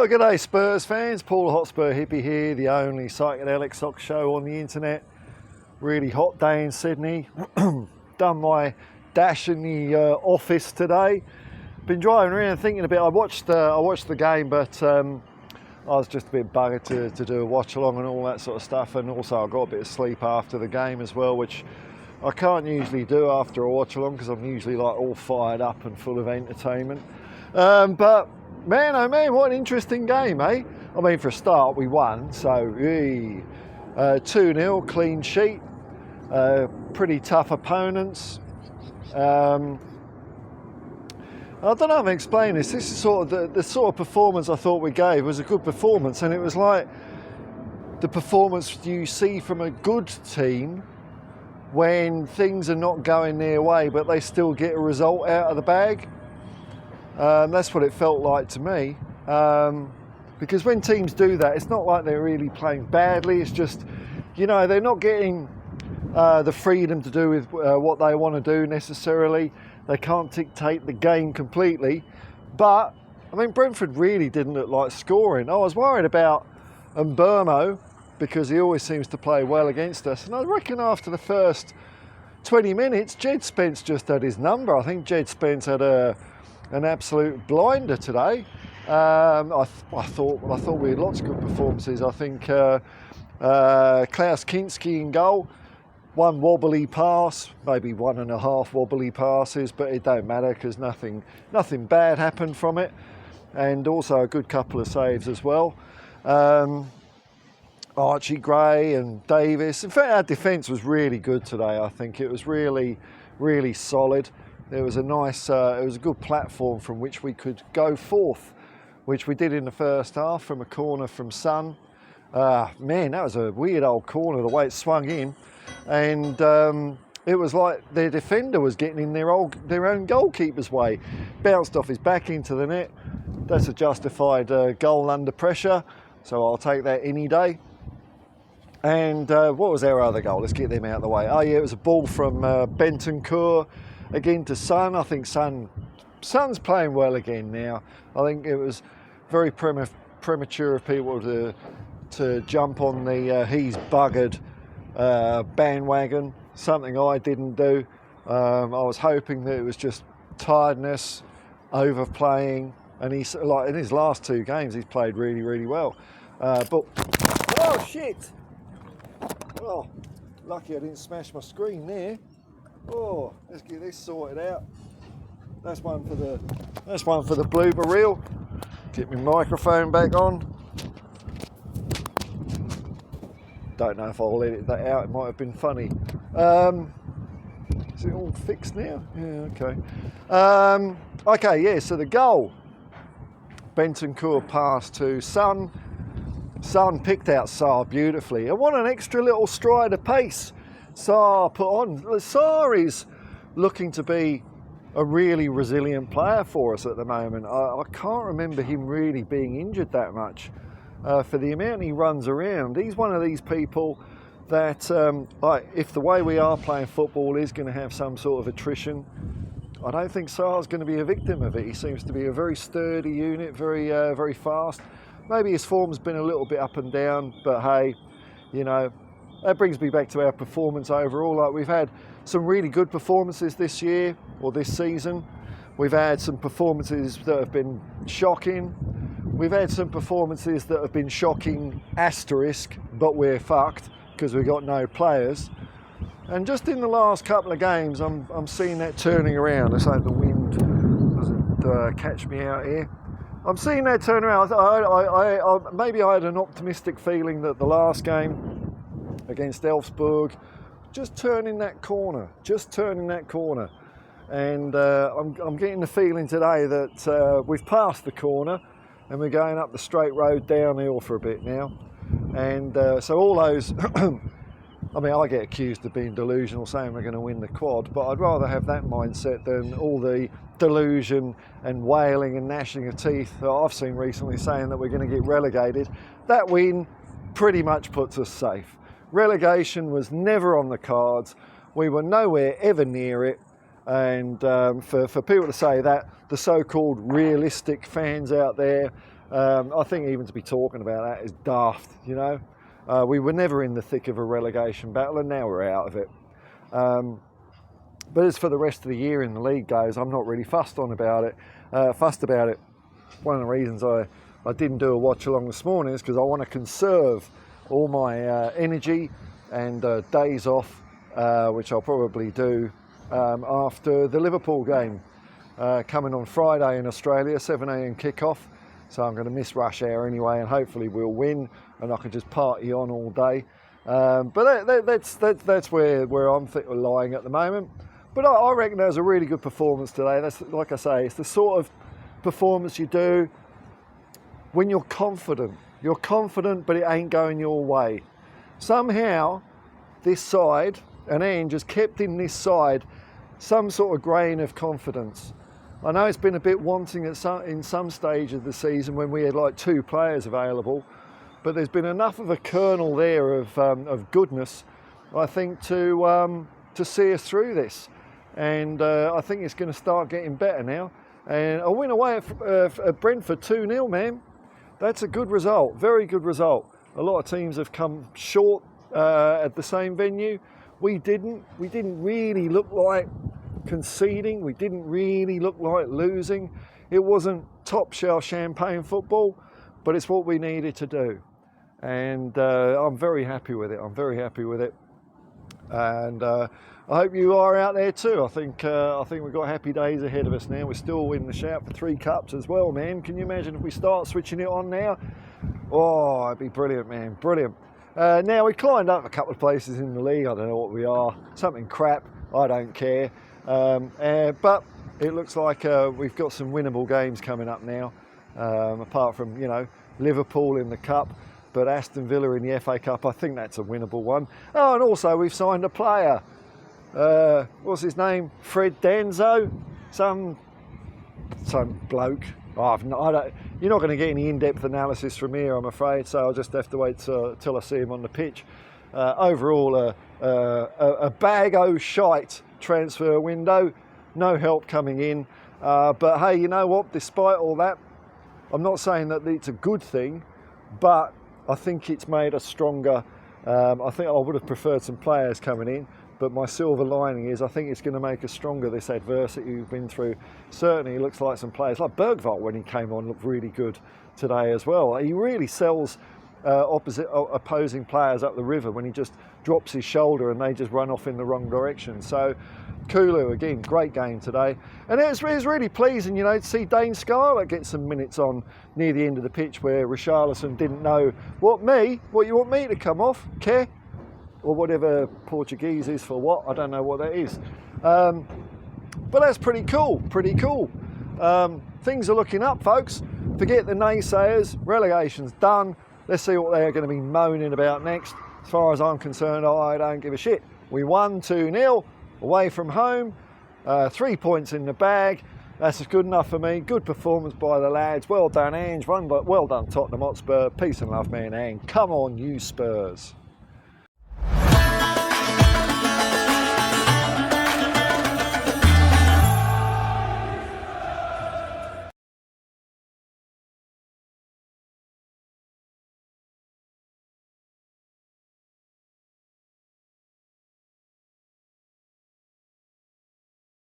Well, g'day Spurs fans, Paul Hotspur hippie here, the only psychedelic sock show on the internet. Really hot day in Sydney. Done my dash in the office today. Been driving around thinking a bit. I watched the game, but I was just a bit buggered to do a watch along and all that sort of stuff. And also I got a bit of sleep after the game as well, which I can't usually do after a watch along because I'm usually like all fired up and full of entertainment. But man, oh man, what an interesting game, eh? I mean, for a start, we won, so 2-0, clean sheet, pretty tough opponents. I don't know how to explain this. This is sort of the sort of performance I thought we gave was a good performance, and it was like the performance you see from a good team when things are not going their way, but they still get a result out of the bag. That's what it felt like to me, because when teams do that, it's not like they're really playing badly. It's just, you know, they're not getting the freedom to do with what they want to do necessarily. They can't dictate the game completely. But, I mean, Brentford really didn't look like scoring. I was worried about Mbermo because he always seems to play well against us. And I reckon after the first 20 minutes, Jed Spence just had his number. I think Jed Spence had an absolute blinder today. I thought we had lots of good performances. I think Klaus Kinski in goal, one wobbly pass, maybe 1.5 wobbly passes, but it don't matter because nothing bad happened from it, and also a good couple of saves as well. Archie Gray and Davis. In fact, our defence was really good today. I think it was really, really solid. There was a nice, it was a good platform from which we could go forth, which we did in the first half from a corner from Son. Man, that was a weird old corner, the way it swung in. And it was like their defender was getting in their own goalkeeper's way. Bounced off his back into the net. That's a justified goal under pressure, so I'll take that any day. And what was our other goal? Let's get them out of the way. Oh yeah, it was a ball from Bentancur again to Son. I think Son's playing well again now. I think it was very premature of people to jump on the he's buggered bandwagon, something I didn't do. I was hoping that it was just tiredness, overplaying, and he's like in his last 2 games he's played really, really well. But oh shit! Oh, lucky I didn't smash my screen there. Oh, let's get this sorted out. That's one for the blooper reel. Get my microphone back on. Don't know if I'll edit that out. It might have been funny. Is it all fixed now? Yeah, okay. Okay, yeah. So the goal. Bentancur pass to Son. Son picked out Sarr beautifully, and what an extra little stride of pace Sarr put on. Sarr is looking to be a really resilient player for us at the moment. I can't remember him really being injured that much for the amount he runs around. He's one of these people that, like, if the way we are playing football is going to have some sort of attrition, I don't think Sarr's going to be a victim of it. He seems to be a very sturdy unit, very fast. Maybe his form's been a little bit up and down, but hey, you know, that brings me back to our performance overall. Like, we've had some really good performances this year, or this season. We've had some performances that have been shocking. We've had some performances that have been shocking, asterisk, but we're fucked because we've got no players. And just in the last couple of games, I'm seeing that turning around. Let's hope the wind doesn't catch me out here. I'm seeing that turn around. Maybe I had an optimistic feeling that the last game against Elfsborg, just turning that corner. And I'm getting the feeling today that we've passed the corner and we're going up the straight road downhill for a bit now. And so all those, I mean, I get accused of being delusional, saying we're going to win the quad, but I'd rather have that mindset than all the delusion and wailing and gnashing of teeth that I've seen recently saying that we're going to get relegated. That win pretty much puts us safe. Relegation was never on the cards. We were nowhere ever near it. And for people to say that, the so-called realistic fans out there, I think even to be talking about that is daft, you know. We were never in the thick of a relegation battle, and now we're out of it. But as for the rest of the year in the league goes, I'm not really fussed about it. One of the reasons I didn't do a watch along this morning is because I want to conserve all my energy and days off, which I'll probably do after the Liverpool game coming on Friday in Australia, 7 a.m. kickoff. So I'm going to miss rush hour anyway, and hopefully we'll win, and I can just party on all day. But that's where I'm lying at the moment. But I reckon that was a really good performance today. That's, like I say, it's the sort of performance you do when you're confident. You're confident, but it ain't going your way. Somehow, this side, and Ange has kept in this side some sort of grain of confidence. I know it's been a bit wanting in some stage of the season when we had like 2 players available, but there's been enough of a kernel there of goodness, I think, to see us through this. And I think it's going to start getting better now. And a win away at Brentford 2-0, man. That's a good result, very good result. A lot of teams have come short at the same venue. We didn't really look like conceding. We didn't really look like losing. It wasn't top shelf champagne football, but it's what we needed to do. And I'm very happy with it. And I hope you are out there too. I think we've got happy days ahead of us now. We're still in the shout for 3 cups as well, man. Can you imagine if we start switching it on now? Oh, it'd be brilliant, man, brilliant. Now, we climbed up a couple of places in the league. I don't know what we are. Something crap. I don't care. But it looks like we've got some winnable games coming up now. Apart from, you know, Liverpool in the cup. But Aston Villa in the FA Cup, I think that's a winnable one. Oh, and also we've signed a player. What's his name? Fred Danzo? Some bloke. Oh, you're not going to get any in-depth analysis from here, I'm afraid, so I'll just have to wait till I see him on the pitch. Overall, a bag-o' shite transfer window. No help coming in. But hey, you know what? Despite all that, I'm not saying that it's a good thing, but I think it's made us stronger. I think I would have preferred some players coming in, but my silver lining is I think it's going to make us stronger, this adversity we've been through. Certainly, it looks like some players, like Bergvall when he came on, looked really good today as well. He really sells opposing players up the river when he just drops his shoulder and they just run off in the wrong direction. So Kulu, again, great game today. And it was really pleasing, you know, to see Dane Scarlett get some minutes on near the end of the pitch where Richarlison didn't know what you want me to come off, care? Or whatever Portuguese is for what, I don't know what that is. But that's pretty cool. Things are looking up, folks. Forget the naysayers, relegation's done. Let's see what they're going to be moaning about next. As far as I'm concerned, I don't give a shit. We won 2-0 away from home, 3 points in the bag. That's good enough for me. Good performance by the lads. Well done, Ange. Well done, Tottenham Hotspur. Peace and love, man, Ange. Come on, you Spurs.